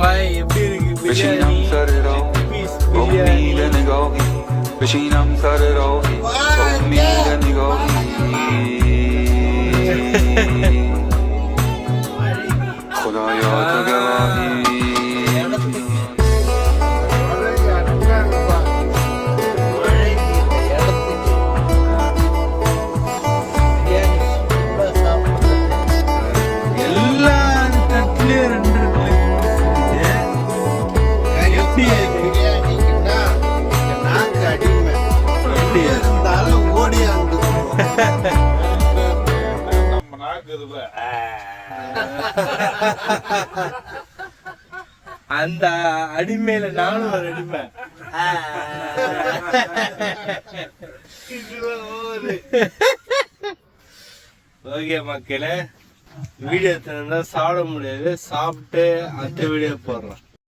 பாய் எப்படி இருக்கு பிரியாணி அந்த அடிமையில நானும் ஒரு அடிமை. ஓகே மக்களே, வீடியோ சாப்பிட முடியாது, சாப்பிட்டு அடுத்த வீடியோ போடுறோம்.